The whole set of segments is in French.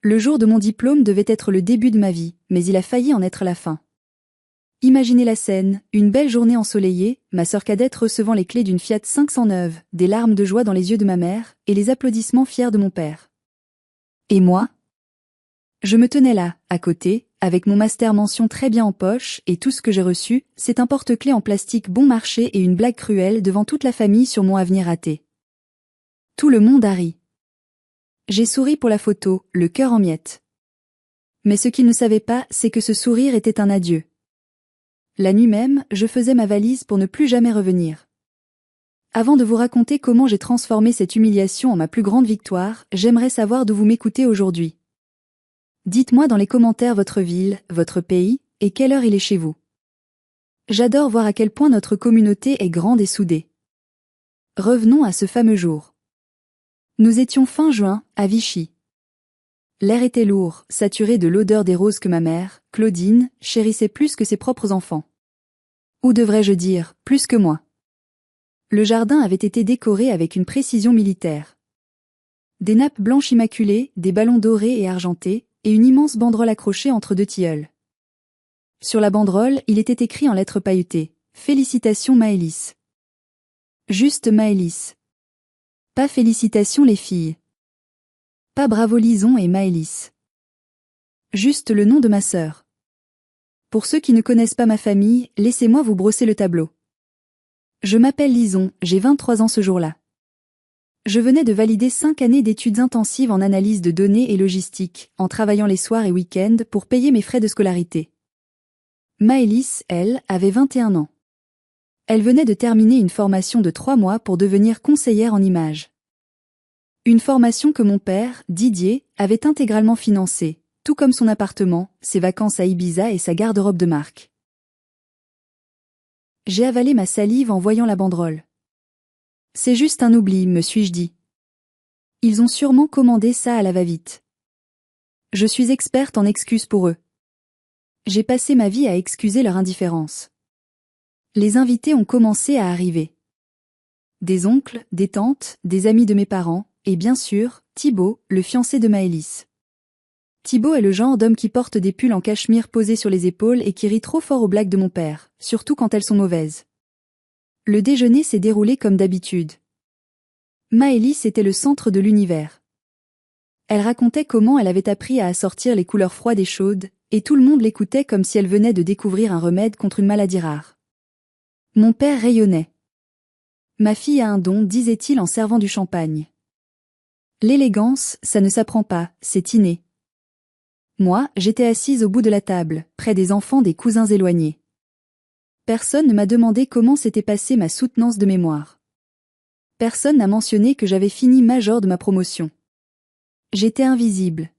Le jour de mon diplôme devait être le début de ma vie, mais il a failli en être la fin. Imaginez la scène, une belle journée ensoleillée, ma sœur cadette recevant les clés d'une Fiat 500 neuve, des larmes de joie dans les yeux de ma mère, et les applaudissements fiers de mon père. Et moi? Je me tenais là, à côté, avec mon master mention très bien en poche, et tout ce que j'ai reçu, c'est un porte-clés en plastique bon marché et une blague cruelle devant toute la famille sur mon avenir raté. Tout le monde a ri. J'ai souri pour la photo, le cœur en miettes. Mais ce qu'ils ne savaient pas, c'est que ce sourire était un adieu. La nuit même, je faisais ma valise pour ne plus jamais revenir. Avant de vous raconter comment j'ai transformé cette humiliation en ma plus grande victoire, j'aimerais savoir d'où vous m'écoutez aujourd'hui. Dites-moi dans les commentaires votre ville, votre pays, et quelle heure il est chez vous. J'adore voir à quel point notre communauté est grande et soudée. Revenons à ce fameux jour. Nous étions fin juin, à Vichy. L'air était lourd, saturé de l'odeur des roses que ma mère, Claudine, chérissait plus que ses propres enfants. Ou devrais-je dire, plus que moi. Le jardin avait été décoré avec une précision militaire. Des nappes blanches immaculées, des ballons dorés et argentés, et une immense banderole accrochée entre deux tilleuls. Sur la banderole, il était écrit en lettres pailletées « Félicitations Maëlys ». Juste Maëlys. Pas félicitations les filles. Pas bravo Lison et Maëlys. Juste le nom de ma sœur. Pour ceux qui ne connaissent pas ma famille, laissez-moi vous brosser le tableau. Je m'appelle Lison, j'ai 23 ans ce jour-là. Je venais de valider 5 années d'études intensives en analyse de données et logistique, en travaillant les soirs et week-ends pour payer mes frais de scolarité. Maëlys, elle, avait 21 ans. Elle venait de terminer une formation de 3 mois pour devenir conseillère en images. Une formation que mon père, Didier, avait intégralement financée, tout comme son appartement, ses vacances à Ibiza et sa garde-robe de marque. J'ai avalé ma salive en voyant la banderole. C'est juste un oubli, me suis-je dit. Ils ont sûrement commandé ça à la va-vite. Je suis experte en excuses pour eux. J'ai passé ma vie à excuser leur indifférence. Les invités ont commencé à arriver. Des oncles, des tantes, des amis de mes parents, et bien sûr, Thibaut, le fiancé de Maëlys. Thibaut est le genre d'homme qui porte des pulls en cachemire posés sur les épaules et qui rit trop fort aux blagues de mon père, surtout quand elles sont mauvaises. Le déjeuner s'est déroulé comme d'habitude. Maëlys était le centre de l'univers. Elle racontait comment elle avait appris à assortir les couleurs froides et chaudes, et tout le monde l'écoutait comme si elle venait de découvrir un remède contre une maladie rare. Mon père rayonnait. Ma fille a un don, disait-il en servant du champagne. L'élégance, ça ne s'apprend pas, c'est inné. Moi, j'étais assise au bout de la table, près des enfants des cousins éloignés. Personne ne m'a demandé comment s'était passée ma soutenance de mémoire. Personne n'a mentionné que j'avais fini major de ma promotion. J'étais invisible.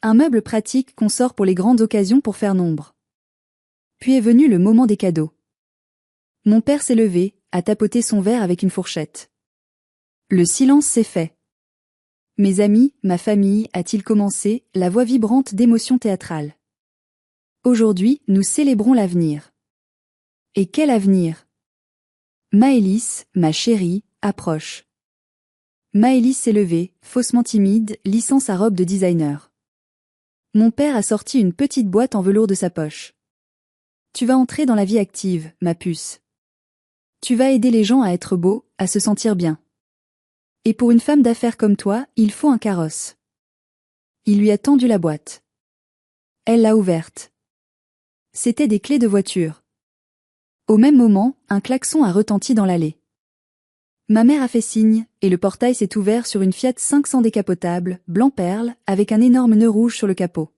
Un meuble pratique qu'on sort pour les grandes occasions pour faire nombre. Puis est venu le moment des cadeaux. Mon père s'est levé, a tapoté son verre avec une fourchette. Le silence s'est fait. Mes amis, ma famille, a-t-il commencé, la voix vibrante d'émotion théâtrale. Aujourd'hui, nous célébrons l'avenir. Et quel avenir? Maëlys, ma chérie, approche. Maëlys s'est levée, faussement timide, lissant sa robe de designer. Mon père a sorti une petite boîte en velours de sa poche. Tu vas entrer dans la vie active, ma puce. Tu vas aider les gens à être beaux, à se sentir bien. Et pour une femme d'affaires comme toi, il faut un carrosse. Il lui a tendu la boîte. Elle l'a ouverte. C'était des clés de voiture. Au même moment, un klaxon a retenti dans l'allée. Ma mère a fait signe, et le portail s'est ouvert sur une Fiat 500 décapotable, blanc perle, avec un énorme nœud rouge sur le capot.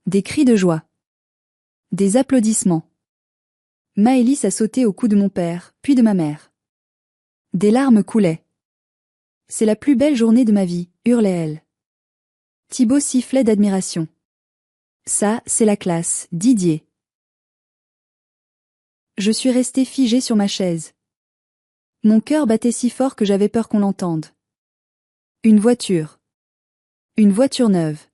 Des cris de joie. Des applaudissements. Maëlys a sauté au cou de mon père, puis de ma mère. Des larmes coulaient. C'est la plus belle journée de ma vie, hurlait-elle. Thibaut sifflait d'admiration. Ça, c'est la classe, Didier. Je suis restée figée sur ma chaise. Mon cœur battait si fort que j'avais peur qu'on l'entende. Une voiture. Une voiture neuve.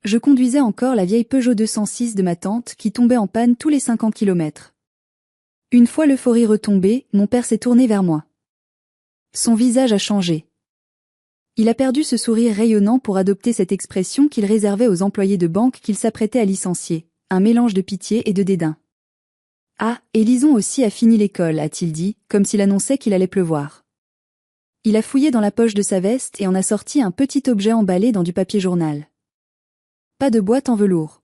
Je conduisais encore la vieille Peugeot 206 de ma tante qui tombait en panne tous les 50 kilomètres. Une fois l'euphorie retombée, mon père s'est tourné vers moi. Son visage a changé. Il a perdu ce sourire rayonnant pour adopter cette expression qu'il réservait aux employés de banque qu'il s'apprêtait à licencier, un mélange de pitié et de dédain. Ah, et Lison aussi a fini l'école, a-t-il dit, comme s'il annonçait qu'il allait pleuvoir. Il a fouillé dans la poche de sa veste et en a sorti un petit objet emballé dans du papier journal. Pas de boîte en velours.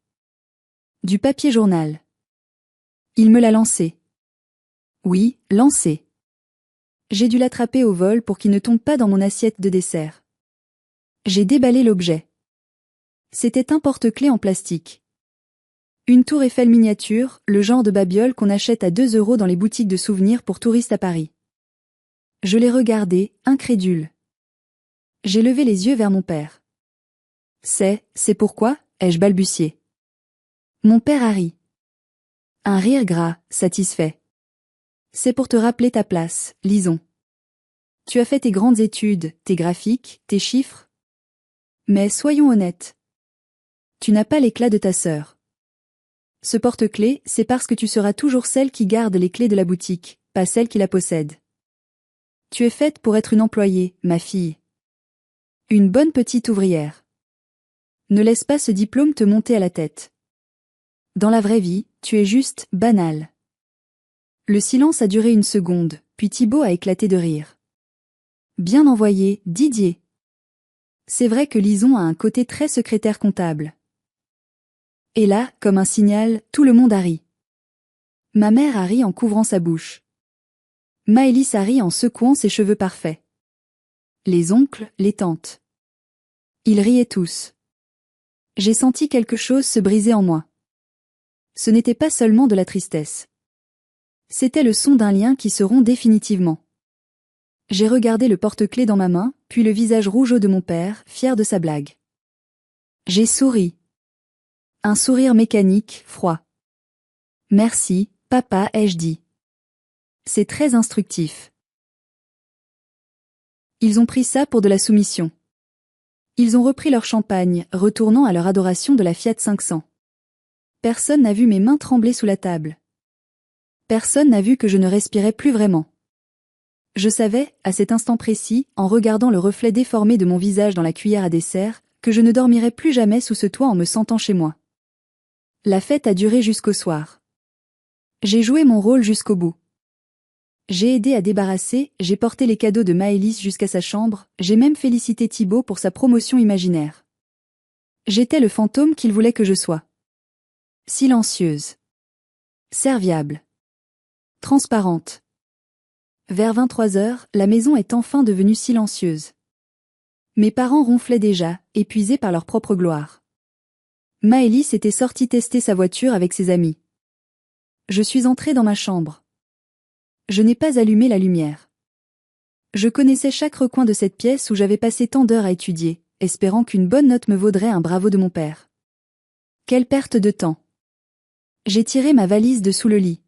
Du papier journal. Il me l'a lancé. Oui, lancé. J'ai dû l'attraper au vol pour qu'il ne tombe pas dans mon assiette de dessert. J'ai déballé l'objet. C'était un porte-clés en plastique. Une tour Eiffel miniature, le genre de babiole qu'on achète à 2 € dans les boutiques de souvenirs pour touristes à Paris. Je l'ai regardé, incrédule. J'ai levé les yeux vers mon père. C'est pourquoi, ai-je balbutié. Mon père a ri. Un rire gras, satisfait. C'est pour te rappeler ta place, Lison. Tu as fait tes grandes études, tes graphiques, tes chiffres. Mais soyons honnêtes. Tu n'as pas l'éclat de ta sœur. Ce porte-clés, c'est parce que tu seras toujours celle qui garde les clés de la boutique, pas celle qui la possède. Tu es faite pour être une employée, ma fille. Une bonne petite ouvrière. Ne laisse pas ce diplôme te monter à la tête. Dans la vraie vie, tu es juste banale. Le silence a duré une seconde, puis Thibaut a éclaté de rire. Bien envoyé, Didier. C'est vrai que Lison a un côté très secrétaire comptable. Et là, comme un signal, tout le monde a ri. Ma mère a ri en couvrant sa bouche. Maëlys a ri en secouant ses cheveux parfaits. Les oncles, les tantes. Ils riaient tous. J'ai senti quelque chose se briser en moi. Ce n'était pas seulement de la tristesse. C'était le son d'un lien qui se rompt définitivement. J'ai regardé le porte-clés dans ma main, puis le visage rougeau de mon père, fier de sa blague. J'ai souri. Un sourire mécanique, froid. Merci, papa, ai-je dit. C'est très instructif. Ils ont pris ça pour de la soumission. Ils ont repris leur champagne, retournant à leur adoration de la Fiat 500. Personne n'a vu mes mains trembler sous la table. Personne n'a vu que je ne respirais plus vraiment. Je savais, à cet instant précis, en regardant le reflet déformé de mon visage dans la cuillère à dessert, que je ne dormirais plus jamais sous ce toit en me sentant chez moi. La fête a duré jusqu'au soir. J'ai joué mon rôle jusqu'au bout. J'ai aidé à débarrasser, j'ai porté les cadeaux de Maëlys jusqu'à sa chambre, j'ai même félicité Thibaut pour sa promotion imaginaire. J'étais le fantôme qu'il voulait que je sois. Silencieuse. Serviable. Transparente. Vers 23 heures, la maison est enfin devenue silencieuse. Mes parents ronflaient déjà, épuisés par leur propre gloire. Maëlys était sortie tester sa voiture avec ses amis. Je suis entrée dans ma chambre. Je n'ai pas allumé la lumière. Je connaissais chaque recoin de cette pièce où j'avais passé tant d'heures à étudier, espérant qu'une bonne note me vaudrait un bravo de mon père. Quelle perte de temps. J'ai tiré ma valise de sous le lit.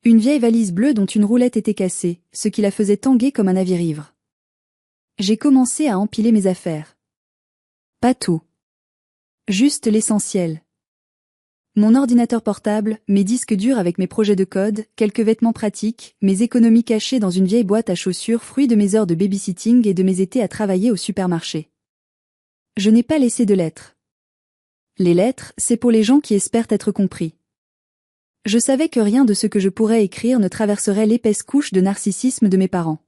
Une vieille valise bleue dont une roulette était cassée, ce qui la faisait tanguer comme un navire-ivre. J'ai commencé à empiler mes affaires. Pas tout. Juste l'essentiel. Mon ordinateur portable, mes disques durs avec mes projets de code, quelques vêtements pratiques, mes économies cachées dans une vieille boîte à chaussures fruit de mes heures de babysitting et de mes étés à travailler au supermarché. Je n'ai pas laissé de lettres. Les lettres, c'est pour les gens qui espèrent être compris. Je savais que rien de ce que je pourrais écrire ne traverserait l'épaisse couche de narcissisme de mes parents.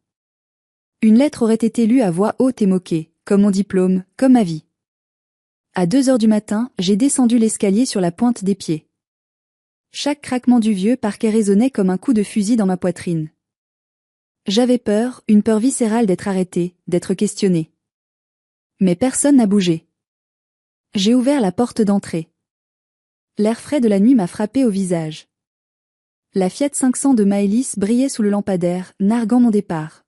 Une lettre aurait été lue à voix haute et moquée, comme mon diplôme, comme ma vie. À 2 heures du matin, j'ai descendu l'escalier sur la pointe des pieds. Chaque craquement du vieux parquet résonnait comme un coup de fusil dans ma poitrine. J'avais peur, une peur viscérale d'être arrêtée, d'être questionnée. Mais personne n'a bougé. J'ai ouvert la porte d'entrée. L'air frais de la nuit m'a frappé au visage. La Fiat 500 de Maëlys brillait sous le lampadaire, narguant mon départ.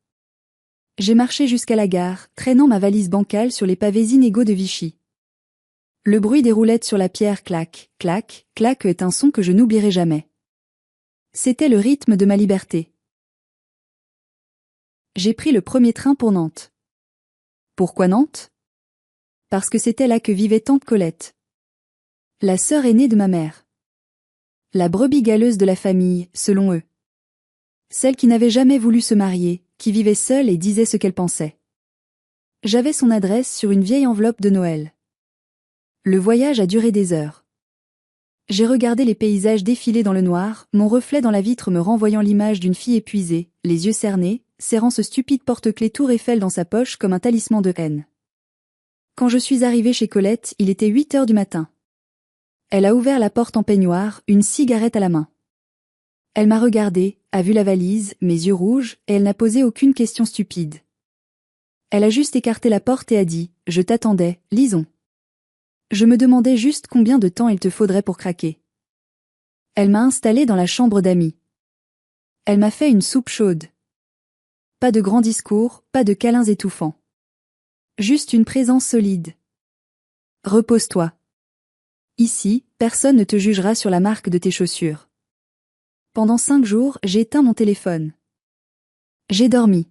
J'ai marché jusqu'à la gare, traînant ma valise bancale sur les pavés inégaux de Vichy. Le bruit des roulettes sur la pierre clac, clac, clac est un son que je n'oublierai jamais. C'était le rythme de ma liberté. J'ai pris le premier train pour Nantes. Pourquoi Nantes? Parce que c'était là que vivait tante Colette. La sœur aînée de ma mère. La brebis galeuse de la famille, selon eux. Celle qui n'avait jamais voulu se marier, qui vivait seule et disait ce qu'elle pensait. J'avais son adresse sur une vieille enveloppe de Noël. Le voyage a duré des heures. J'ai regardé les paysages défiler dans le noir, mon reflet dans la vitre me renvoyant l'image d'une fille épuisée, les yeux cernés, serrant ce stupide porte-clés Tour Eiffel dans sa poche comme un talisman de haine. Quand je suis arrivée chez Colette, il était 8 heures du matin. Elle a ouvert la porte en peignoir, une cigarette à la main. Elle m'a regardée, a vu la valise, mes yeux rouges, et elle n'a posé aucune question stupide. Elle a juste écarté la porte et a dit « Je t'attendais, lisons ». Je me demandais juste combien de temps il te faudrait pour craquer. Elle m'a installée dans la chambre d'amis. Elle m'a fait une soupe chaude. Pas de grands discours, pas de câlins étouffants. Juste une présence solide. Repose-toi. Ici, personne ne te jugera sur la marque de tes chaussures. Pendant 5 jours, j'ai éteint mon téléphone. J'ai dormi.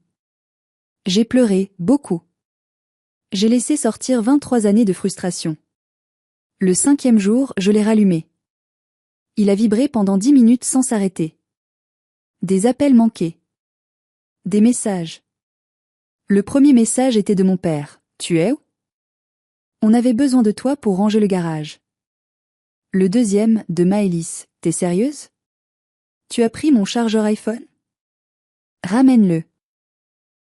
J'ai pleuré, beaucoup. J'ai laissé sortir 23 années de frustration. Le 5e jour, je l'ai rallumé. Il a vibré pendant 10 minutes sans s'arrêter. Des appels manqués. Des messages. Le premier message était de mon père. « Tu es où ? On avait besoin de toi pour ranger le garage. » Le deuxième, de Maëlys. « T'es sérieuse ? Tu as pris mon chargeur iPhone ? Ramène-le. »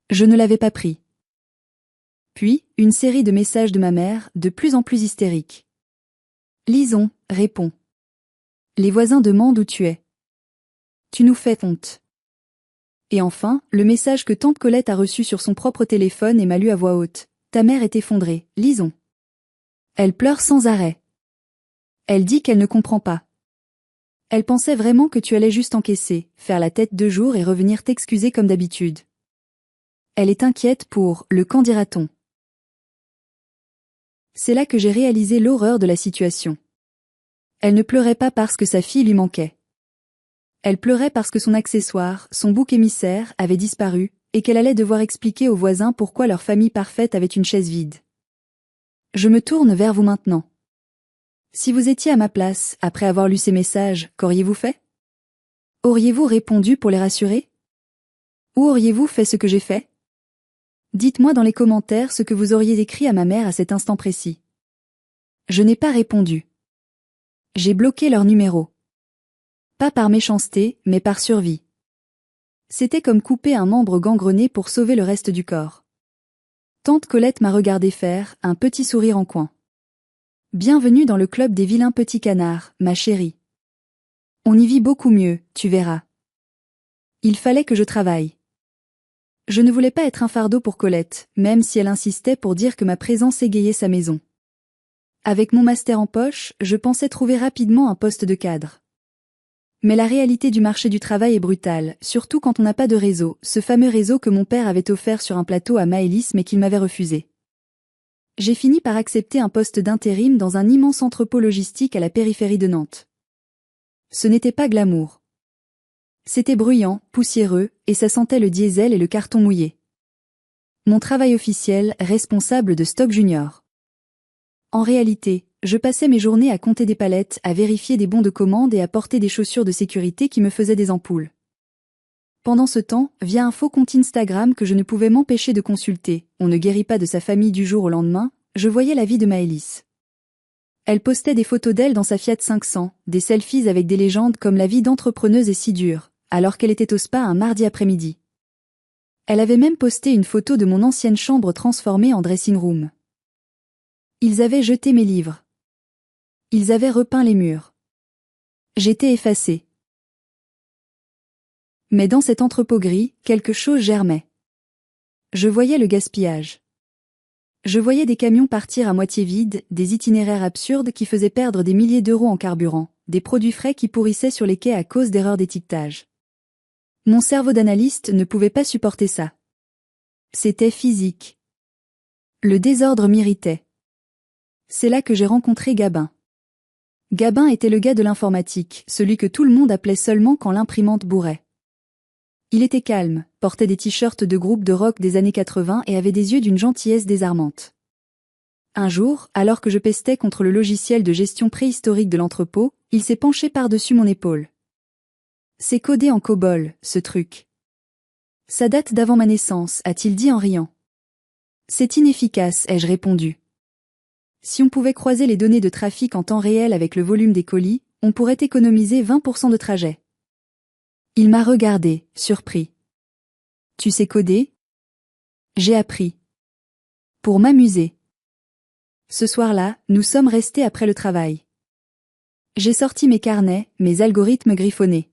Je ne l'avais pas pris. Puis, une série de messages de ma mère, de plus en plus hystériques. Lisons, réponds. Les voisins demandent où tu es. Tu nous fais honte. Et enfin, le message que tante Colette a reçu sur son propre téléphone et m'a lu à voix haute. Ta mère est effondrée, lisons. Elle pleure sans arrêt. Elle dit qu'elle ne comprend pas. Elle pensait vraiment que tu allais juste encaisser, faire la tête 2 jours et revenir t'excuser comme d'habitude. Elle est inquiète pour « le qu'en dira-t-on ». C'est là que j'ai réalisé l'horreur de la situation. Elle ne pleurait pas parce que sa fille lui manquait. Elle pleurait parce que son accessoire, son bouc émissaire, avait disparu, et qu'elle allait devoir expliquer aux voisins pourquoi leur famille parfaite avait une chaise vide. Je me tourne vers vous maintenant. Si vous étiez à ma place, après avoir lu ces messages, qu'auriez-vous fait ? Auriez-vous répondu pour les rassurer ? Ou auriez-vous fait ce que j'ai fait ? Dites-moi dans les commentaires ce que vous auriez écrit à ma mère à cet instant précis. Je n'ai pas répondu. J'ai bloqué leur numéro. Pas par méchanceté, mais par survie. C'était comme couper un membre gangrené pour sauver le reste du corps. Tante Colette m'a regardé faire, un petit sourire en coin. Bienvenue dans le club des vilains petits canards, ma chérie. On y vit beaucoup mieux, tu verras. Il fallait que je travaille. Je ne voulais pas être un fardeau pour Colette, même si elle insistait pour dire que ma présence égayait sa maison. Avec mon master en poche, je pensais trouver rapidement un poste de cadre. Mais la réalité du marché du travail est brutale, surtout quand on n'a pas de réseau, ce fameux réseau que mon père avait offert sur un plateau à Maëlys mais qu'il m'avait refusé. J'ai fini par accepter un poste d'intérim dans un immense entrepôt logistique à la périphérie de Nantes. Ce n'était pas glamour. C'était bruyant, poussiéreux, et ça sentait le diesel et le carton mouillé. Mon travail officiel, responsable de stock junior. En réalité, je passais mes journées à compter des palettes, à vérifier des bons de commande et à porter des chaussures de sécurité qui me faisaient des ampoules. Pendant ce temps, via un faux compte Instagram que je ne pouvais m'empêcher de consulter, on ne guérit pas de sa famille du jour au lendemain, je voyais la vie de Maëlys. Elle postait des photos d'elle dans sa Fiat 500, des selfies avec des légendes comme la vie d'entrepreneuse est si dure, alors qu'elle était au spa un mardi après-midi. Elle avait même posté une photo de mon ancienne chambre transformée en dressing room. Ils avaient jeté mes livres. Ils avaient repeint les murs. J'étais effacée. Mais dans cet entrepôt gris, quelque chose germait. Je voyais le gaspillage. Je voyais des camions partir à moitié vides, des itinéraires absurdes qui faisaient perdre des milliers d'euros en carburant, des produits frais qui pourrissaient sur les quais à cause d'erreurs d'étiquetage. Mon cerveau d'analyste ne pouvait pas supporter ça. C'était physique. Le désordre m'irritait. C'est là que j'ai rencontré Gabin. Gabin était le gars de l'informatique, celui que tout le monde appelait seulement quand l'imprimante bourrait. Il était calme, portait des t-shirts de groupe de rock des années 80 et avait des yeux d'une gentillesse désarmante. Un jour, alors que je pestais contre le logiciel de gestion préhistorique de l'entrepôt, il s'est penché par-dessus mon épaule. C'est codé en COBOL, ce truc. Ça date d'avant ma naissance, a-t-il dit en riant. C'est inefficace, ai-je répondu. Si on pouvait croiser les données de trafic en temps réel avec le volume des colis, on pourrait économiser 20% de trajet. Il m'a regardé, surpris. Tu sais coder? J'ai appris. Pour m'amuser. Ce soir-là, nous sommes restés après le travail. J'ai sorti mes carnets, mes algorithmes griffonnés.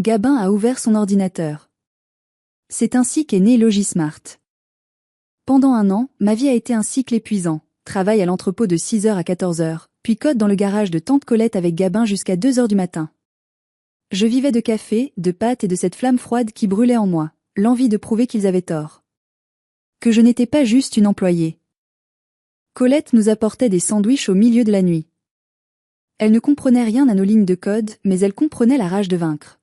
Gabin a ouvert son ordinateur. C'est ainsi qu'est né Logismart. Pendant 1 an, ma vie a été un cycle épuisant. Travail à l'entrepôt de 6h à 14h, puis code dans le garage de tante Colette avec Gabin jusqu'à 2h du matin. Je vivais de café, de pâtes et de cette flamme froide qui brûlait en moi, l'envie de prouver qu'ils avaient tort. Que je n'étais pas juste une employée. Colette nous apportait des sandwichs au milieu de la nuit. Elle ne comprenait rien à nos lignes de code, mais elle comprenait la rage de vaincre.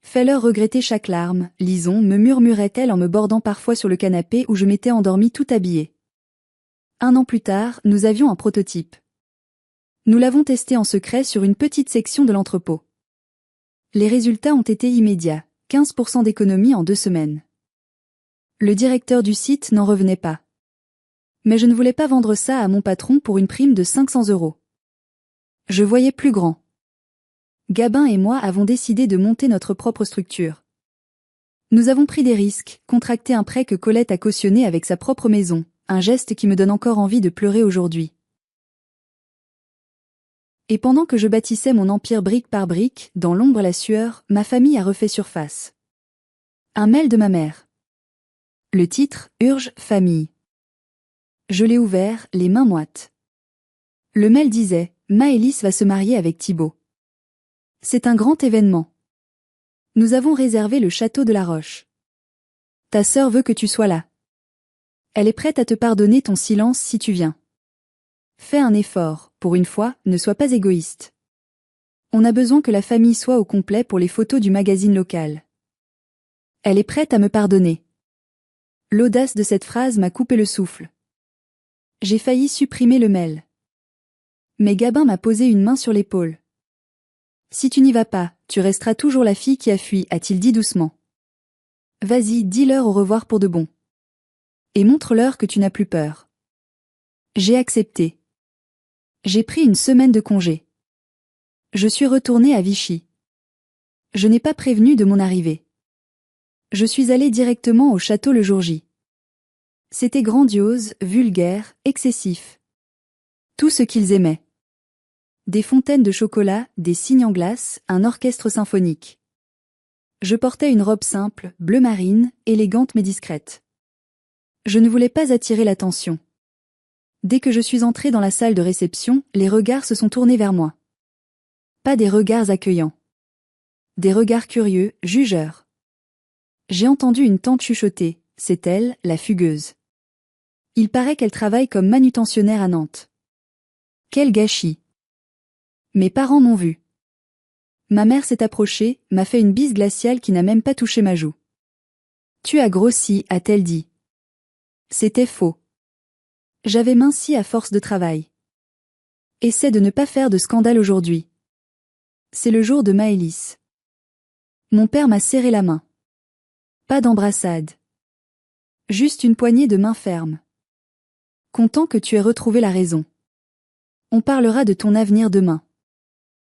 Fais-leur regretter chaque larme, Lison, me murmurait-elle en me bordant parfois sur le canapé où je m'étais endormie tout habillée. 1 an plus tard, nous avions un prototype. Nous l'avons testé en secret sur une petite section de l'entrepôt. Les résultats ont été immédiats, 15% d'économie en 2 semaines. Le directeur du site n'en revenait pas. Mais je ne voulais pas vendre ça à mon patron pour une prime de 500 €. Je voyais plus grand. Gabin et moi avons décidé de monter notre propre structure. Nous avons pris des risques, contracté un prêt que Colette a cautionné avec sa propre maison, un geste qui me donne encore envie de pleurer aujourd'hui. Et pendant que je bâtissais mon empire brique par brique, dans l'ombre et la sueur, ma famille a refait surface. Un mail de ma mère. Le titre, Urge, famille. Je l'ai ouvert, les mains moites. Le mail disait, Maëlys va se marier avec Thibaut. C'est un grand événement. Nous avons réservé le château de la Roche. Ta sœur veut que tu sois là. Elle est prête à te pardonner ton silence si tu viens. Fais un effort, pour une fois, ne sois pas égoïste. On a besoin que la famille soit au complet pour les photos du magazine local. Elle est prête à me pardonner. L'audace de cette phrase m'a coupé le souffle. J'ai failli supprimer le mail. Mais Gabin m'a posé une main sur l'épaule. Si tu n'y vas pas, tu resteras toujours la fille qui a fui, a-t-il dit doucement. Vas-y, dis-leur au revoir pour de bon. Et montre-leur que tu n'as plus peur. J'ai accepté. J'ai pris une semaine de congé. Je suis retournée à Vichy. Je n'ai pas prévenu de mon arrivée. Je suis allée directement au château le jour J. C'était grandiose, vulgaire, excessif. Tout ce qu'ils aimaient. Des fontaines de chocolat, des cygnes en glace, un orchestre symphonique. Je portais une robe simple, bleu marine, élégante mais discrète. Je ne voulais pas attirer l'attention. Dès que je suis entrée dans la salle de réception, les regards se sont tournés vers moi. Pas des regards accueillants. Des regards curieux, jugeurs. J'ai entendu une tante chuchoter, c'est elle, la fugueuse. Il paraît qu'elle travaille comme manutentionnaire à Nantes. Quel gâchis. Mes parents m'ont vu. Ma mère s'est approchée, m'a fait une bise glaciale qui n'a même pas touché ma joue. Tu as grossi, a-t-elle dit. C'était faux. J'avais minci à force de travail. Essaie de ne pas faire de scandale aujourd'hui. C'est le jour de Maëlys. Mon père m'a serré la main. Pas d'embrassade. Juste une poignée de main ferme. Content que tu aies retrouvé la raison. On parlera de ton avenir demain.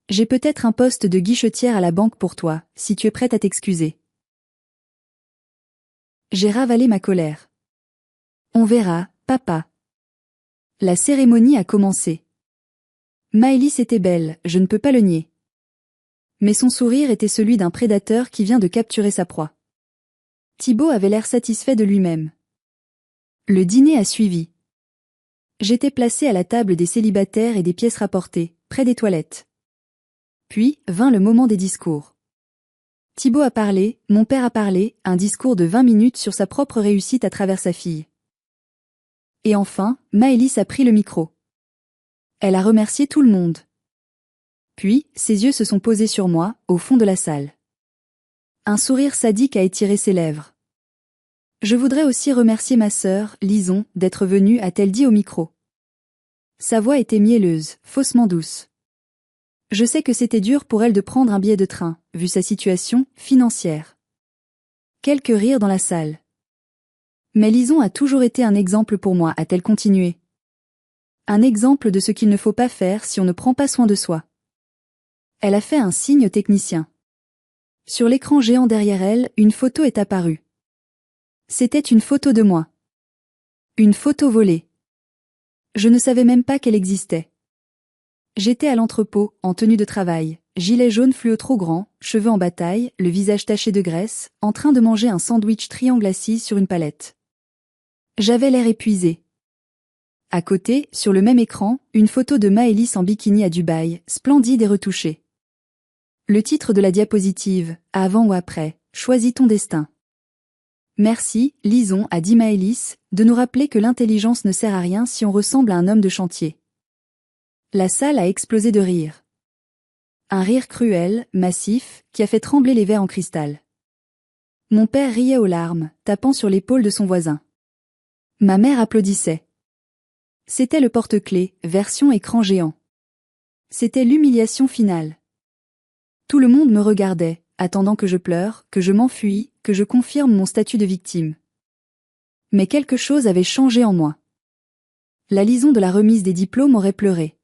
J'ai peut-être un poste de guichetière à la banque pour toi, si tu es prête à t'excuser. J'ai ravalé ma colère. On verra, papa. La cérémonie a commencé. Maëlys était belle, je ne peux pas le nier. Mais son sourire était celui d'un prédateur qui vient de capturer sa proie. Thibaut avait l'air satisfait de lui-même. Le dîner a suivi. J'étais placée à la table des célibataires et des pièces rapportées, près des toilettes. Puis, vint le moment des discours. Thibaut a parlé, mon père a parlé, un discours de 20 minutes sur sa propre réussite à travers sa fille. Et enfin, Maëlys a pris le micro. Elle a remercié tout le monde. Puis, ses yeux se sont posés sur moi, au fond de la salle. Un sourire sadique a étiré ses lèvres. Je voudrais aussi remercier ma sœur, Lison, d'être venue, a-t-elle dit au micro. Sa voix était mielleuse, faussement douce. Je sais que c'était dur pour elle de prendre un billet de train, vu sa situation financière. Quelques rires dans la salle. Mais Lison a toujours été un exemple pour moi, a-t-elle continué. Un exemple de ce qu'il ne faut pas faire si on ne prend pas soin de soi. Elle a fait un signe au technicien. Sur l'écran géant derrière elle, une photo est apparue. C'était une photo de moi. Une photo volée. Je ne savais même pas qu'elle existait. J'étais à l'entrepôt, en tenue de travail, gilet jaune fluo trop grand, cheveux en bataille, le visage taché de graisse, en train de manger un sandwich triangle assise sur une palette. J'avais l'air épuisé. À côté, sur le même écran, une photo de Maëlys en bikini à Dubaï, splendide et retouchée. Le titre de la diapositive, avant ou après, choisis ton destin. Merci, Lison, a dit Maëlys, de nous rappeler que l'intelligence ne sert à rien si on ressemble à un homme de chantier. La salle a explosé de rire. Un rire cruel, massif, qui a fait trembler les verres en cristal. Mon père riait aux larmes, tapant sur l'épaule de son voisin. Ma mère applaudissait. C'était le porte-clés, version écran géant. C'était l'humiliation finale. Tout le monde me regardait, attendant que je pleure, que je m'enfuis, que je confirme mon statut de victime. Mais quelque chose avait changé en moi. La Lison de la remise des diplômes aurait pleuré.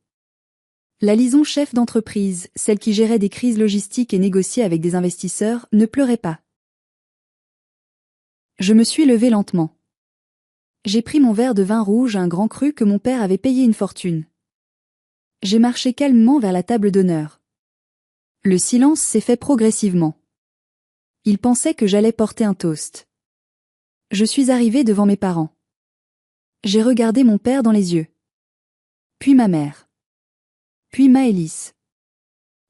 La Lison chef d'entreprise, celle qui gérait des crises logistiques et négociait avec des investisseurs, ne pleurait pas. Je me suis levée lentement. J'ai pris mon verre de vin rouge, un grand cru que mon père avait payé une fortune. J'ai marché calmement vers la table d'honneur. Le silence s'est fait progressivement. Il pensait que j'allais porter un toast. Je suis arrivée devant mes parents. J'ai regardé mon père dans les yeux. Puis ma mère. Puis Maëlys.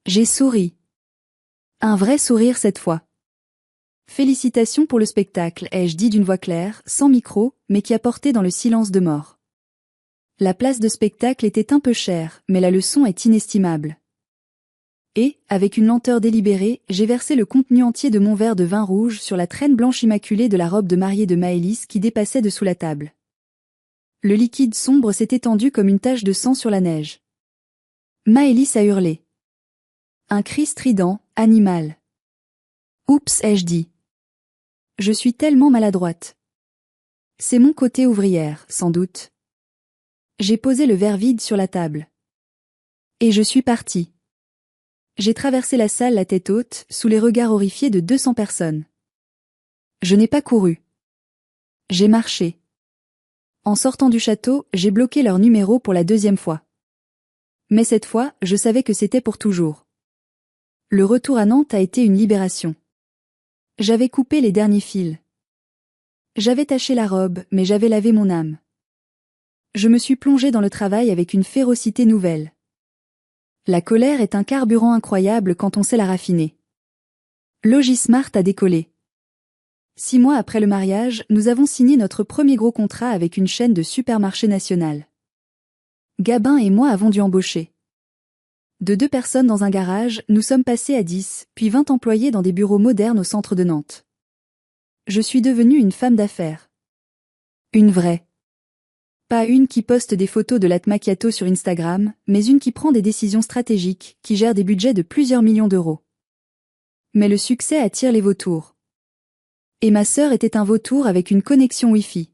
J'ai souri. Un vrai sourire cette fois. Félicitations pour le spectacle, ai-je dit d'une voix claire, sans micro, mais qui apportait dans le silence de mort. La place de spectacle était un peu chère, mais la leçon est inestimable. Et, avec une lenteur délibérée, j'ai versé le contenu entier de mon verre de vin rouge sur la traîne blanche immaculée de la robe de mariée de Maëlys qui dépassait de sous la table. Le liquide sombre s'est étendu comme une tache de sang sur la neige. Maëlys a hurlé. Un cri strident, animal. Oups, ai-je dit. Je suis tellement maladroite. C'est mon côté ouvrière, sans doute. J'ai posé le verre vide sur la table. Et je suis partie. J'ai traversé la salle la tête haute, sous les regards horrifiés de 200 personnes. Je n'ai pas couru. J'ai marché. En sortant du château, j'ai bloqué leur numéro pour la 2e fois. Mais cette fois, je savais que c'était pour toujours. Le retour à Nantes a été une libération. J'avais coupé les derniers fils. J'avais taché la robe, mais j'avais lavé mon âme. Je me suis plongée dans le travail avec une férocité nouvelle. La colère est un carburant incroyable quand on sait la raffiner. Logismart a décollé. 6 mois après le mariage, nous avons signé notre premier gros contrat avec une chaîne de supermarchés nationale. Gabin et moi avons dû embaucher. De 2 personnes dans un garage, nous sommes passés à 10, puis 20 employés dans des bureaux modernes au centre de Nantes. Je suis devenue une femme d'affaires. Une vraie. Pas une qui poste des photos de latte macchiato sur Instagram, mais une qui prend des décisions stratégiques, qui gère des budgets de plusieurs millions d'euros. Mais le succès attire les vautours. Et ma sœur était un vautour avec une connexion Wi-Fi.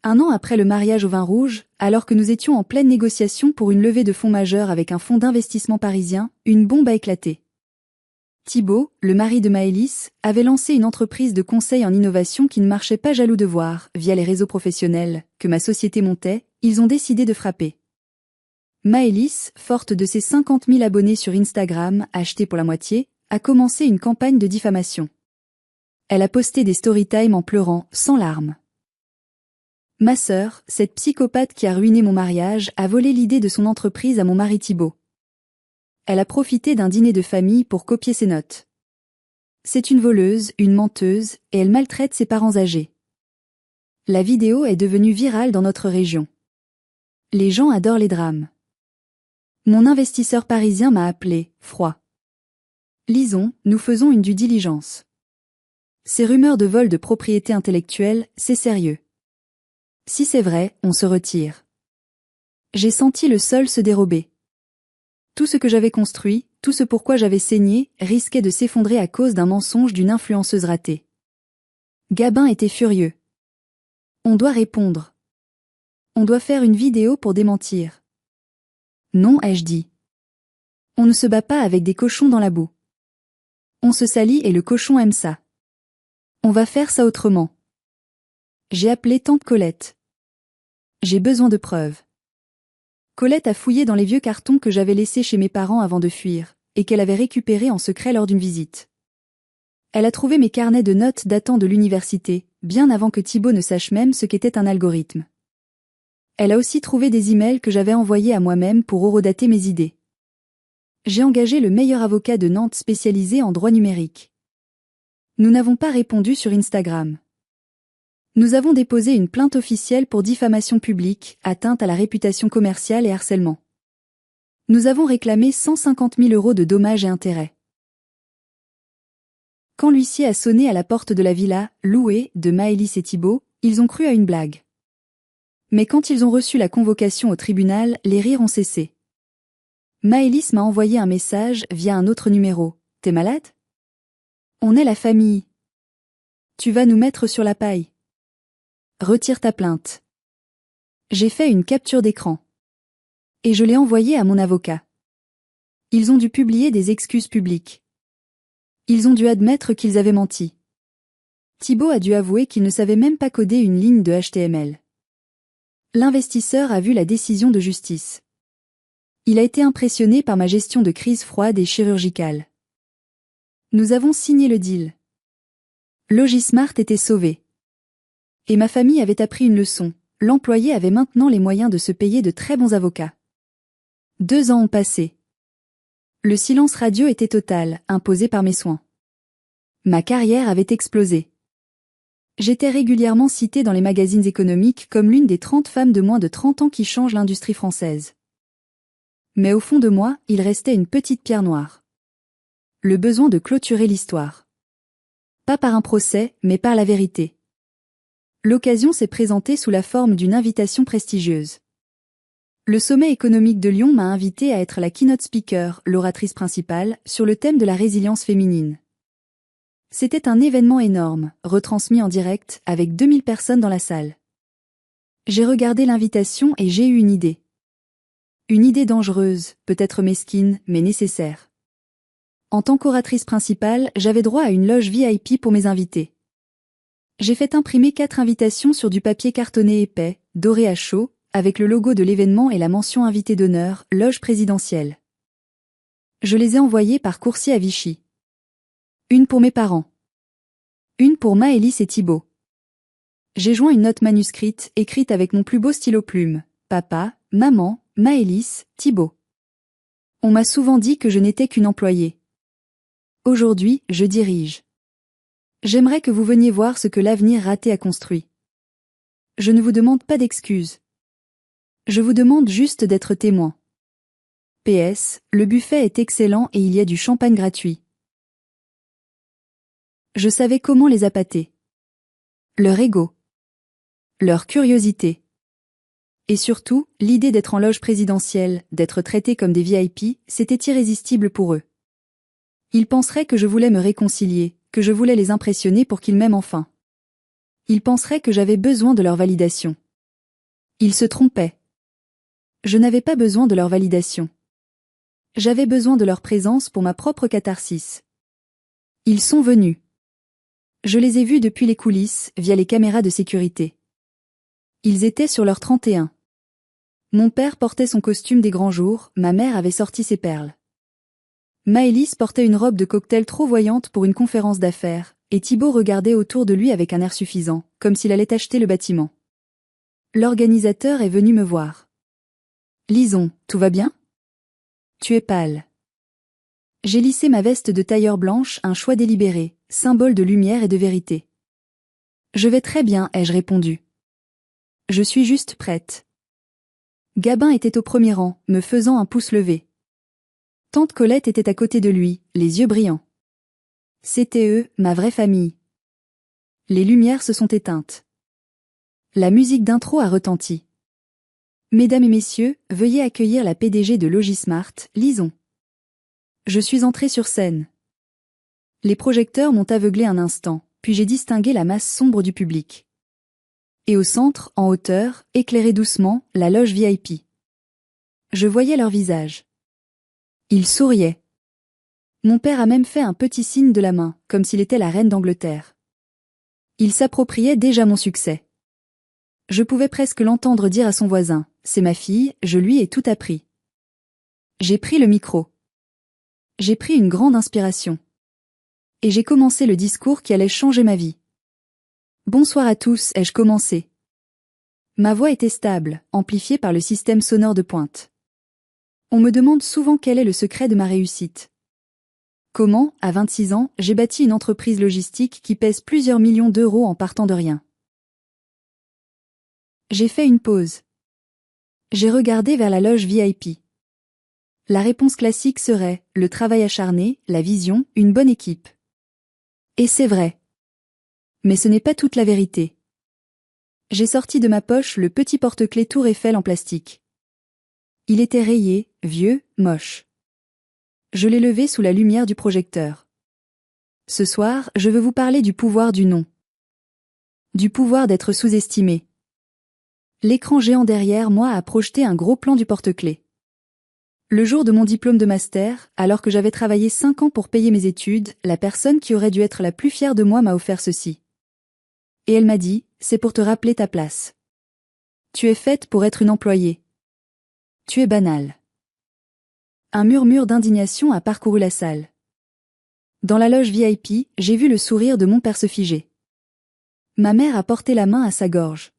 1 an après le mariage au vin rouge, alors que nous étions en pleine négociation pour une levée de fonds majeure avec un fonds d'investissement parisien, une bombe a éclaté. Thibaut, le mari de Maëlys, avait lancé une entreprise de conseil en innovation qui ne marchait pas jaloux de voir, via les réseaux professionnels, que ma société montait, ils ont décidé de frapper. Maëlys, forte de ses 50 000 abonnés sur Instagram, achetés pour la moitié, a commencé une campagne de diffamation. Elle a posté des storytime en pleurant, sans larmes. Ma sœur, cette psychopathe qui a ruiné mon mariage, a volé l'idée de son entreprise à mon mari Thibaut. Elle a profité d'un dîner de famille pour copier ses notes. C'est une voleuse, une menteuse, et elle maltraite ses parents âgés. La vidéo est devenue virale dans notre région. Les gens adorent les drames. Mon investisseur parisien m'a appelé, froid. Lison, nous faisons une due diligence. Ces rumeurs de vol de propriété intellectuelle, c'est sérieux. Si c'est vrai, on se retire. J'ai senti le sol se dérober. Tout ce que j'avais construit, tout ce pourquoi j'avais saigné, risquait de s'effondrer à cause d'un mensonge d'une influenceuse ratée. Gabin était furieux. On doit répondre. On doit faire une vidéo pour démentir. Non, ai-je dit. On ne se bat pas avec des cochons dans la boue. On se salit et le cochon aime ça. On va faire ça autrement. J'ai appelé tante Colette. J'ai besoin de preuves. Colette a fouillé dans les vieux cartons que j'avais laissés chez mes parents avant de fuir, et qu'elle avait récupérés en secret lors d'une visite. Elle a trouvé mes carnets de notes datant de l'université, bien avant que Thibaut ne sache même ce qu'était un algorithme. Elle a aussi trouvé des emails que j'avais envoyés à moi-même pour horodater mes idées. J'ai engagé le meilleur avocat de Nantes spécialisé en droit numérique. Nous n'avons pas répondu sur Instagram. Nous avons déposé une plainte officielle pour diffamation publique, atteinte à la réputation commerciale et harcèlement. Nous avons réclamé 150 000 € de dommages et intérêts. Quand l'huissier a sonné à la porte de la villa, louée, de Maëlys et Thibaut, ils ont cru à une blague. Mais quand ils ont reçu la convocation au tribunal, les rires ont cessé. Maëlys m'a envoyé un message via un autre numéro. « T'es malade ? On est la famille. Tu vas nous mettre sur la paille. Retire ta plainte. » J'ai fait une capture d'écran. Et je l'ai envoyée à mon avocat. Ils ont dû publier des excuses publiques. Ils ont dû admettre qu'ils avaient menti. Thibaut a dû avouer qu'il ne savait même pas coder une ligne de HTML. L'investisseur a vu la décision de justice. Il a été impressionné par ma gestion de crise froide et chirurgicale. Nous avons signé le deal. Logismart était sauvé. Et ma famille avait appris une leçon. L'employé avait maintenant les moyens de se payer de très bons avocats. 2 ans ont passé. Le silence radio était total, imposé par mes soins. Ma carrière avait explosé. J'étais régulièrement citée dans les magazines économiques comme l'une des 30 femmes de moins de 30 ans qui changent l'industrie française. Mais au fond de moi, il restait une petite pierre noire. Le besoin de clôturer l'histoire. Pas par un procès, mais par la vérité. L'occasion s'est présentée sous la forme d'une invitation prestigieuse. Le sommet économique de Lyon m'a invité à être la keynote speaker, l'oratrice principale, sur le thème de la résilience féminine. C'était un événement énorme, retransmis en direct, avec 2000 personnes dans la salle. J'ai regardé l'invitation et j'ai eu une idée. Une idée dangereuse, peut-être mesquine, mais nécessaire. En tant qu'oratrice principale, j'avais droit à une loge VIP pour mes invités. J'ai fait imprimer 4 invitations sur du papier cartonné épais, doré à chaud, avec le logo de l'événement et la mention invité d'honneur, loge présidentielle. Je les ai envoyées par coursier à Vichy. Une pour mes parents. Une pour Maëlys et Thibaut. J'ai joint une note manuscrite, écrite avec mon plus beau stylo plume. Papa, maman, Maëlys, Thibaut. On m'a souvent dit que je n'étais qu'une employée. Aujourd'hui, je dirige. J'aimerais que vous veniez voir ce que l'avenir raté a construit. Je ne vous demande pas d'excuses. Je vous demande juste d'être témoin. PS, le buffet est excellent et il y a du champagne gratuit. Je savais comment les appâter. Leur ego. Leur curiosité. Et surtout, l'idée d'être en loge présidentielle, d'être traités comme des VIP, c'était irrésistible pour eux. Ils penseraient que je voulais me réconcilier, que je voulais les impressionner pour qu'ils m'aiment enfin. Ils penseraient que j'avais besoin de leur validation. Ils se trompaient. Je n'avais pas besoin de leur validation. J'avais besoin de leur présence pour ma propre catharsis. Ils sont venus. Je les ai vus depuis les coulisses, via les caméras de sécurité. Ils étaient sur leur 31. Mon père portait son costume des grands jours, ma mère avait sorti ses perles. Maëlys portait une robe de cocktail trop voyante pour une conférence d'affaires, et Thibaut regardait autour de lui avec un air suffisant, comme s'il allait acheter le bâtiment. L'organisateur est venu me voir. Lison, tout va bien ? Tu es pâle. J'ai lissé ma veste de tailleur blanche, un choix délibéré, symbole de lumière et de vérité. Je vais très bien, ai-je répondu. Je suis juste prête. Gabin était au premier rang, me faisant un pouce levé. Tante Colette était à côté de lui, les yeux brillants. C'était eux, ma vraie famille. Les lumières se sont éteintes. La musique d'intro a retenti. Mesdames et messieurs, veuillez accueillir la PDG de Logismart, Lison. Je suis entrée sur scène. Les projecteurs m'ont aveuglé un instant, puis j'ai distingué la masse sombre du public. Et au centre, en hauteur, éclairée doucement, la loge VIP. Je voyais leur visage. Ils souriaient. Mon père a même fait un petit signe de la main, comme s'il était la reine d'Angleterre. Il s'appropriait déjà mon succès. Je pouvais presque l'entendre dire à son voisin, « C'est ma fille, je lui ai tout appris. » J'ai pris le micro. J'ai pris une grande inspiration. Et j'ai commencé le discours qui allait changer ma vie. Bonsoir à tous, ai-je commencé. Ma voix était stable, amplifiée par le système sonore de pointe. On me demande souvent quel est le secret de ma réussite. Comment, à 26 ans, j'ai bâti une entreprise logistique qui pèse plusieurs millions d'euros en partant de rien. J'ai fait une pause. J'ai regardé vers la loge VIP. La réponse classique serait, le travail acharné, la vision, une bonne équipe. Et c'est vrai. Mais ce n'est pas toute la vérité. J'ai sorti de ma poche le petit porte-clés Tour Eiffel en plastique. Il était rayé, vieux, moche. Je l'ai levé sous la lumière du projecteur. Ce soir, je veux vous parler du pouvoir du non. Du pouvoir d'être sous-estimé. L'écran géant derrière moi a projeté un gros plan du porte-clés. Le jour de mon diplôme de master, alors que j'avais travaillé 5 ans pour payer mes études, la personne qui aurait dû être la plus fière de moi m'a offert ceci. Et elle m'a dit, c'est pour te rappeler ta place. Tu es faite pour être une employée. Tu es banale. Un murmure d'indignation a parcouru la salle. Dans la loge VIP, j'ai vu le sourire de mon père se figer. Ma mère a porté la main à sa gorge.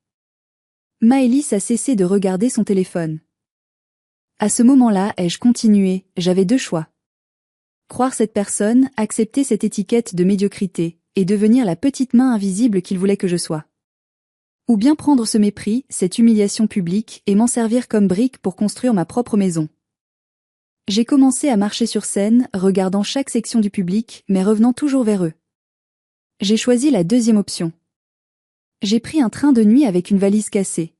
Maëlys a cessé de regarder son téléphone. À ce moment-là, ai-je continué, j'avais 2 choix. Croire cette personne, accepter cette étiquette de médiocrité, et devenir la petite main invisible qu'il voulait que je sois. Ou bien prendre ce mépris, cette humiliation publique, et m'en servir comme brique pour construire ma propre maison. J'ai commencé à marcher sur scène, regardant chaque section du public, mais revenant toujours vers eux. J'ai choisi la deuxième option. J'ai pris un train de nuit avec une valise cassée.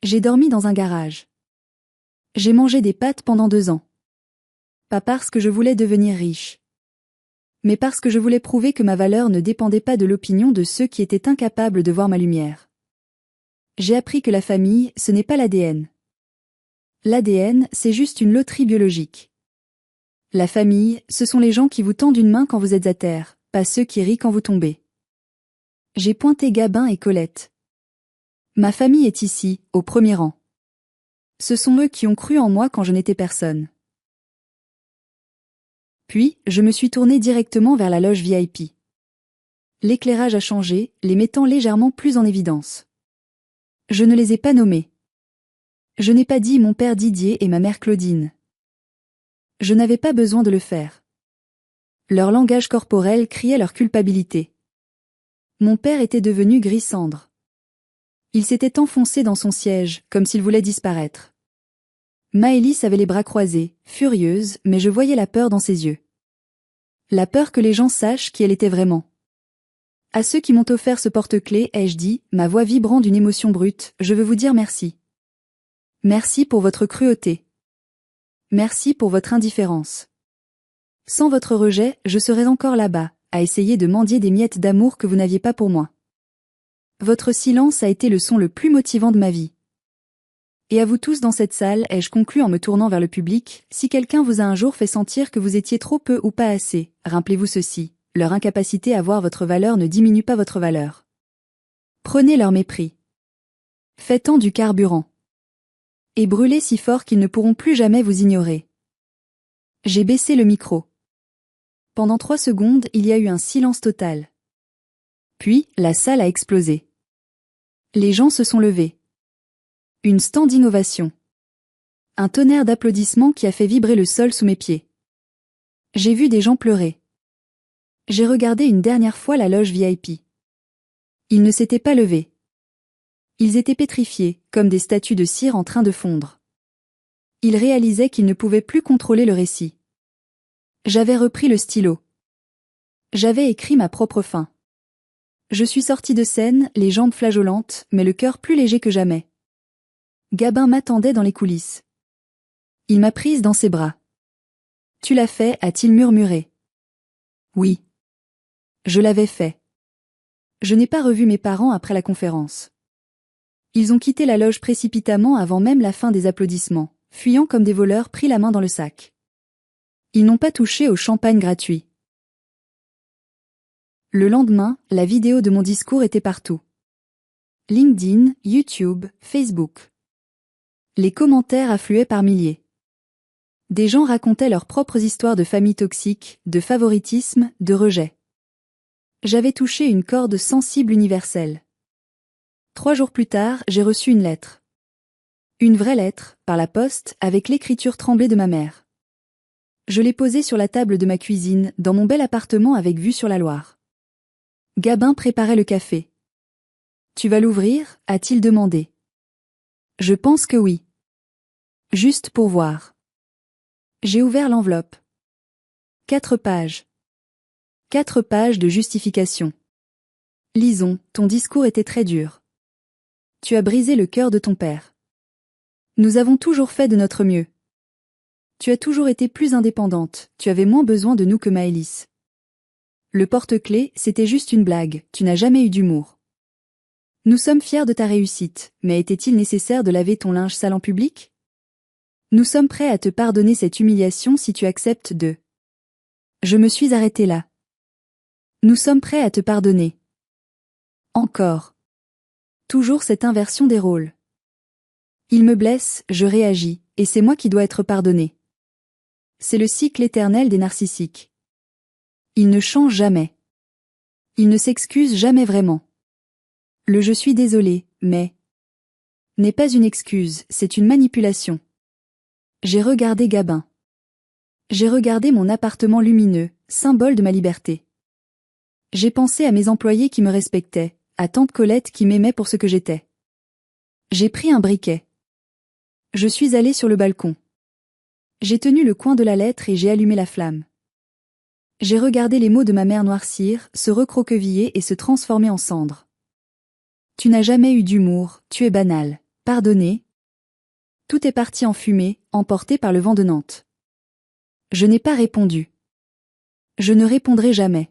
J'ai dormi dans un garage. J'ai mangé des pâtes pendant 2 ans. Pas parce que je voulais devenir riche. Mais parce que je voulais prouver que ma valeur ne dépendait pas de l'opinion de ceux qui étaient incapables de voir ma lumière. J'ai appris que la famille, ce n'est pas l'ADN. L'ADN, c'est juste une loterie biologique. La famille, ce sont les gens qui vous tendent une main quand vous êtes à terre, pas ceux qui rient quand vous tombez. J'ai pointé Gabin et Colette. Ma famille est ici, au premier rang. Ce sont eux qui ont cru en moi quand je n'étais personne. Puis, je me suis tournée directement vers la loge VIP. L'éclairage a changé, les mettant légèrement plus en évidence. Je ne les ai pas nommés. Je n'ai pas dit mon père Didier et ma mère Claudine. Je n'avais pas besoin de le faire. Leur langage corporel criait leur culpabilité. Mon père était devenu gris cendre. Il s'était enfoncé dans son siège, comme s'il voulait disparaître. Maëlys avait les bras croisés, furieuse, mais je voyais la peur dans ses yeux. La peur que les gens sachent qui elle était vraiment. À ceux qui m'ont offert ce porte-clés, ai-je dit, ma voix vibrant d'une émotion brute, je veux vous dire merci. Merci pour votre cruauté. Merci pour votre indifférence. Sans votre rejet, je serais encore là-bas, à essayer de mendier des miettes d'amour que vous n'aviez pas pour moi. Votre silence a été le son le plus motivant de ma vie. Et à vous tous dans cette salle, ai-je conclu en me tournant vers le public, si quelqu'un vous a un jour fait sentir que vous étiez trop peu ou pas assez, rappelez-vous ceci, leur incapacité à voir votre valeur ne diminue pas votre valeur. Prenez leur mépris. Faites-en du carburant. Et brûlez si fort qu'ils ne pourront plus jamais vous ignorer. J'ai baissé le micro. Pendant 3 secondes, il y a eu un silence total. Puis, la salle a explosé. Les gens se sont levés. Une standing ovation. Un tonnerre d'applaudissements qui a fait vibrer le sol sous mes pieds. J'ai vu des gens pleurer. J'ai regardé une dernière fois la loge VIP. Ils ne s'étaient pas levés. Ils étaient pétrifiés, comme des statues de cire en train de fondre. Ils réalisaient qu'ils ne pouvaient plus contrôler le récit. J'avais repris le stylo. J'avais écrit ma propre fin. Je suis sortie de scène, les jambes flageolantes, mais le cœur plus léger que jamais. Gabin m'attendait dans les coulisses. Il m'a prise dans ses bras. « Tu l'as fait » a-t-il murmuré. Oui. Je l'avais fait. Je n'ai pas revu mes parents après la conférence. Ils ont quitté la loge précipitamment avant même la fin des applaudissements, fuyant comme des voleurs pris la main dans le sac. Ils n'ont pas touché au champagne gratuit. Le lendemain, la vidéo de mon discours était partout. LinkedIn, YouTube, Facebook. Les commentaires affluaient par milliers. Des gens racontaient leurs propres histoires de famille toxique, de favoritisme, de rejet. J'avais touché une corde sensible universelle. 3 jours plus tard, j'ai reçu une lettre. Une vraie lettre, par la poste, avec l'écriture tremblée de ma mère. Je l'ai posée sur la table de ma cuisine, dans mon bel appartement avec vue sur la Loire. Gabin préparait le café. « Tu vas l'ouvrir » a-t-il demandé. Je pense que oui. Juste pour voir. J'ai ouvert l'enveloppe. 4 pages. 4 pages de justification. Lisons, ton discours était très dur. Tu as brisé le cœur de ton père. Nous avons toujours fait de notre mieux. Tu as toujours été plus indépendante, tu avais moins besoin de nous que Maëlys. Le porte-clés, c'était juste une blague, tu n'as jamais eu d'humour. Nous sommes fiers de ta réussite, mais était-il nécessaire de laver ton linge sale en public ? Nous sommes prêts à te pardonner cette humiliation si tu acceptes de... Je me suis arrêtée là. Nous sommes prêts à te pardonner. Encore. Toujours cette inversion des rôles. Il me blesse, je réagis, et c'est moi qui dois être pardonné. C'est le cycle éternel des narcissiques. Ils ne changent jamais. Ils ne s'excusent jamais vraiment. Le « je suis désolé, mais » n'est pas une excuse, c'est une manipulation. J'ai regardé Gabin. J'ai regardé mon appartement lumineux, symbole de ma liberté. J'ai pensé à mes employés qui me respectaient, à tante Colette qui m'aimait pour ce que j'étais. J'ai pris un briquet. Je suis allée sur le balcon. J'ai tenu le coin de la lettre et j'ai allumé la flamme. J'ai regardé les mots de ma mère noircir, se recroqueviller et se transformer en cendres. Tu n'as jamais eu d'humour, tu es banal. Pardonné. Tout est parti en fumée, emporté par le vent de Nantes. Je n'ai pas répondu. Je ne répondrai jamais.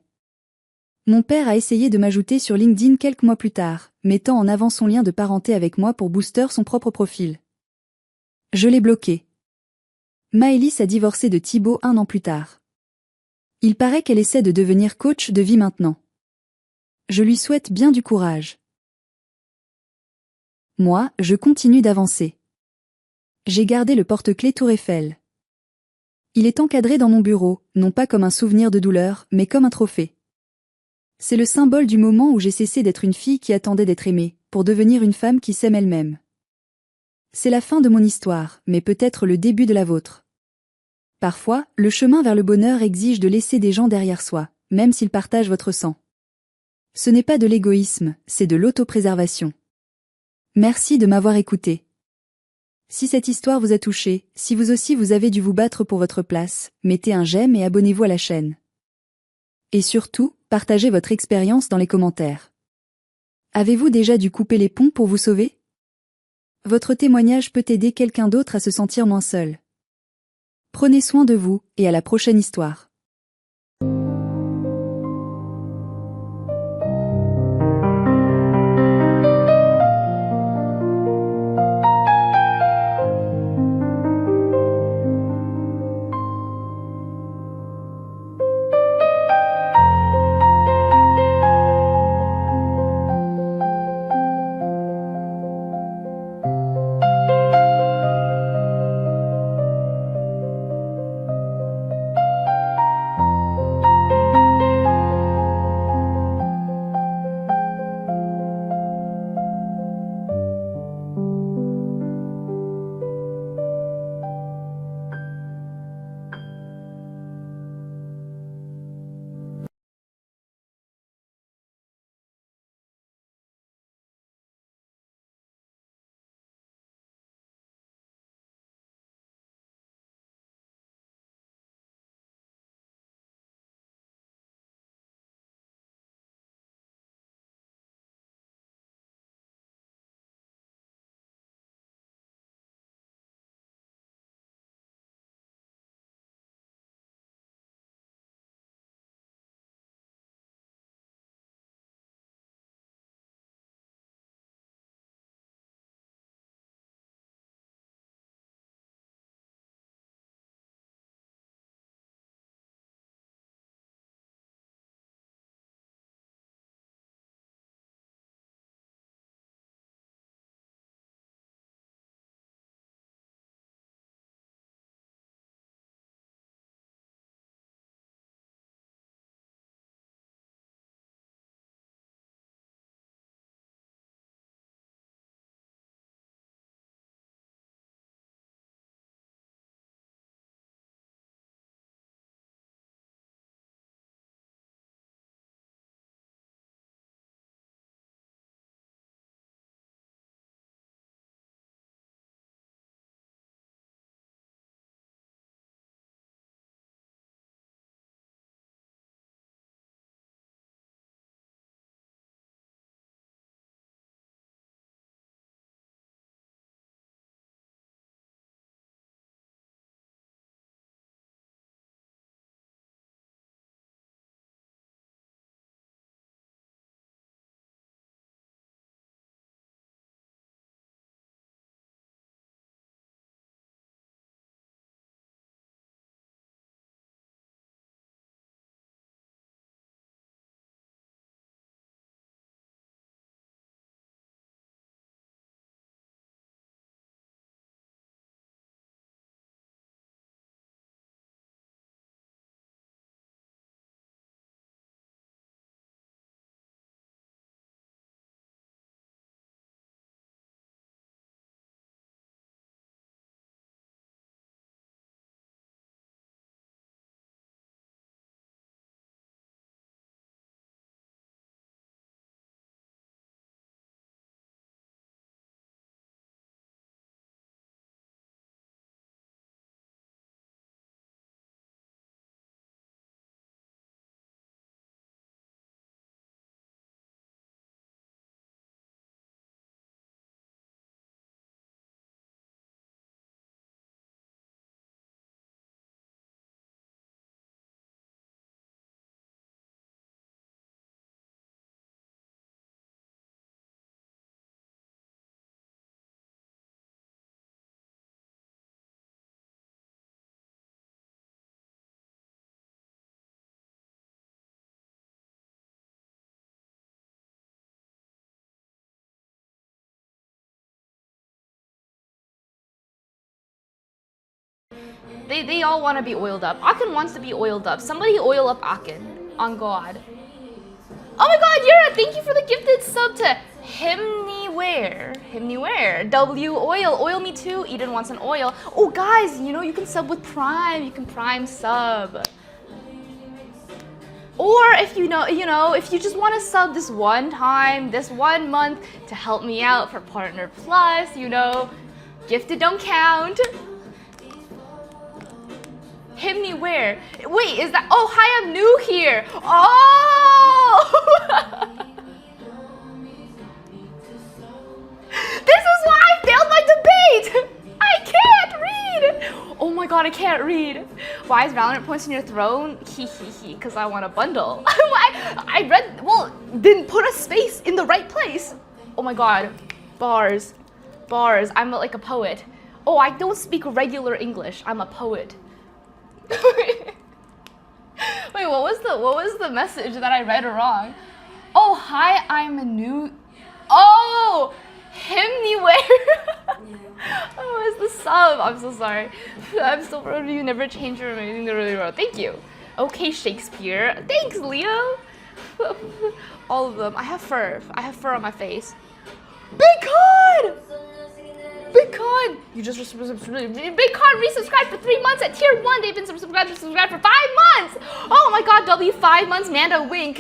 Mon père a essayé de m'ajouter sur LinkedIn quelques mois plus tard, mettant en avant son lien de parenté avec moi pour booster son propre profil. Je l'ai bloqué. Maëlys a divorcé de Thibaut 1 an plus tard. Il paraît qu'elle essaie de devenir coach de vie maintenant. Je lui souhaite bien du courage. Moi, je continue d'avancer. J'ai gardé le porte-clés Tour Eiffel. Il est encadré dans mon bureau, non pas comme un souvenir de douleur, mais comme un trophée. C'est le symbole du moment où j'ai cessé d'être une fille qui attendait d'être aimée, pour devenir une femme qui s'aime elle-même. C'est la fin de mon histoire, mais peut-être le début de la vôtre. Parfois, le chemin vers le bonheur exige de laisser des gens derrière soi, même s'ils partagent votre sang. Ce n'est pas de l'égoïsme, c'est de l'autopréservation. Merci de m'avoir écouté. Si cette histoire vous a touché, si vous aussi vous avez dû vous battre pour votre place, mettez un j'aime et abonnez-vous à la chaîne. Et surtout, partagez votre expérience dans les commentaires. Avez-vous déjà dû couper les ponts pour vous sauver ? Votre témoignage peut aider quelqu'un d'autre à se sentir moins seul. Prenez soin de vous, et à la prochaine histoire. They all want to be oiled up. Akin wants to be oiled up. Somebody oil up Akin. On God. Oh my God, Yura, thank you for the gifted sub to Himnyware. Himnyware. W oil. Oil me too. Eden wants an oil. Oh guys, you know you can sub with Prime. You can Prime sub. Or if if you just want to sub this one time, this 1 month to help me out for Partner Plus, gifted don't count. Himnyware. Wait, is that? Oh, hi, I'm new here. Oh! This is why I failed my debate. I can't read. Oh my God, I can't read. Why is Valorant points in your throne? Because I want a bundle. I read, then put a space in the right place. Oh my God, bars. I'm like a poet. Oh, I don't speak regular English. I'm a poet. Wait, what was the message that I read wrong? Oh, hi, I'm a new. Oh, Himnyware. Oh, it's the sub. I'm so sorry. I'm so proud of you. Never change your amazing the really well. Thank you. Okay, Shakespeare. Thanks, Leo. All of them. I have fur. On my face. Big Con! You just Big Con resubscribed for 3 months at tier 1. They've been subscribed for 5 months. Oh my God, W 5 months. Manda, wink.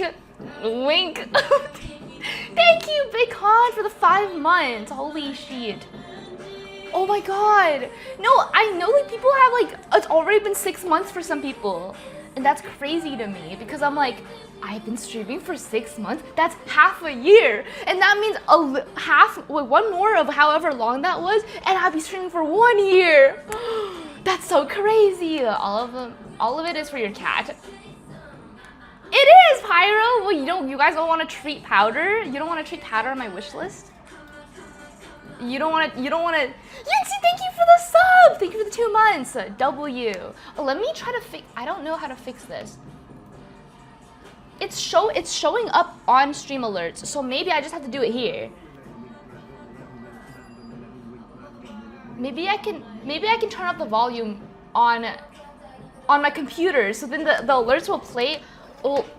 Thank you, Big Con, for the 5 months. Holy shit. Oh my God. No, I know like people have it's already been 6 months for some people. And that's crazy to me because I'm like, I've been streaming for 6 months. That's half a year. And that means one more of however long that was, and I'll be streaming for 1 year. That's so crazy. All of it is for your cat. It is, Pyro. Well, you guys don't want to treat Powder? You don't want to treat Powder on my wish list? You don't want to. Yancy, thank you for the sub. Thank you for the 2 months. W. Let me try to fix. I don't know how to fix this. It's showing up on stream alerts, so maybe I just have to do it here. Maybe I can turn up the volume on my computer, so then the alerts will play.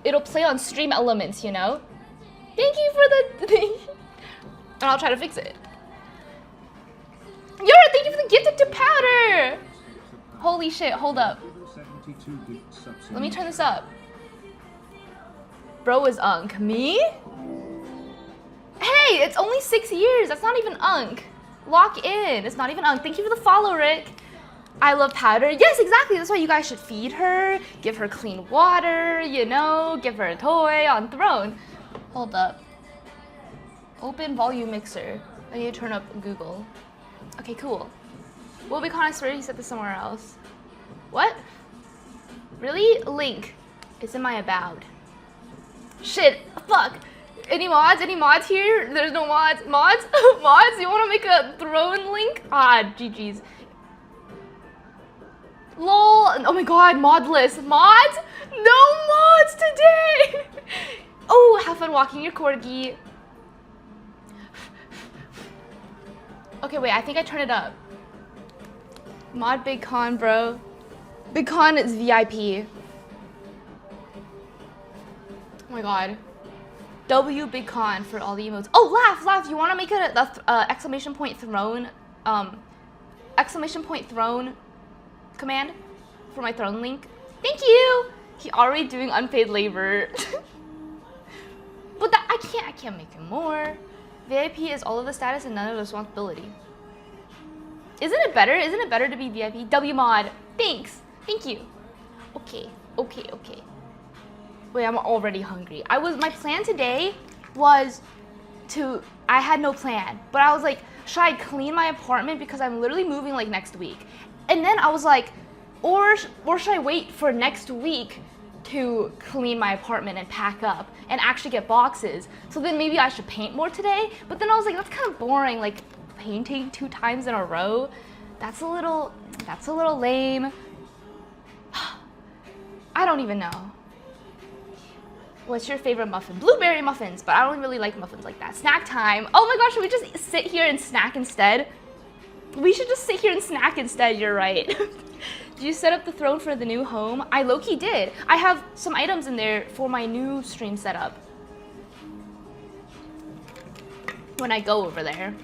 It'll play on Stream Elements, Thank you for the thing. And I'll try to fix it. Yura, thank you for the gifted to Powder. Holy shit, hold up. Let me turn this up. Bro is Unk. Me? Hey, it's only 6 years. That's not even Unk. Lock in. It's not even Unk. Thank you for the follow, Rick. I love Powder. Yes, exactly. That's why you guys should feed her, give her clean water, give her a toy on Throne. Hold up. Open volume mixer. I need to turn up Google. Okay, cool. Will be I swear you set this somewhere else. What? Really? Link. It's in my about. Shit. Fuck. Any mods here? There's no mods. Mods? Mods? You want to make a Throne link? Ah, GG's. Lol. Oh my God, modless. Mods? No mods today. Oh, have fun walking your corgi. Okay, wait, I think I turned it up. Mod Big Con, bro. Big Con is VIP. Oh my God. W Big Con for all the emotes. Oh, laugh. You want to make it a exclamation point throne, exclamation point throne command for my Throne link? Thank you. He already doing unpaid labor. But I can't make him more. VIP is all of the status and none of the responsibility. Isn't it better? Isn't it better to be VIP? W mod. Thanks. Thank you. Okay. Wait, I'm already hungry. My plan today was I had no plan, but I was like, should I clean my apartment because I'm literally moving like next week? And then I was like, or should I wait for next week to clean my apartment and pack up and actually get boxes? So then maybe I should paint more today. But then I was like, that's kind of boring, like painting 2 times in a row. That's a little lame. I don't even know. What's your favorite muffin? Blueberry muffins, but I don't really like muffins like that. Snack time. Oh my gosh, should we just sit here and snack instead? We should just sit here and snack instead, you're right. Did you set up the throne for the new home? I low-key did. I have some items in there for my new stream setup. When I go over there.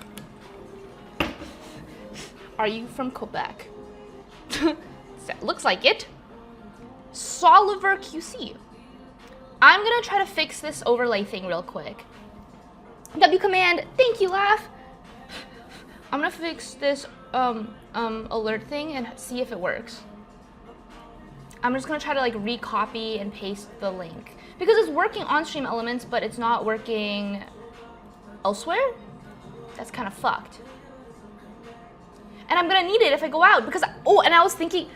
Are you from Quebec? Looks like it. Soliver QC. I'm gonna try to fix this overlay thing real quick. W command, thank you, Laugh. I'm gonna fix this alert thing and see if it works. I'm just gonna try to like recopy and paste the link because it's working on Stream Elements, but it's not working elsewhere. That's kind of fucked. And I'm gonna need it if I go out because and I was thinking,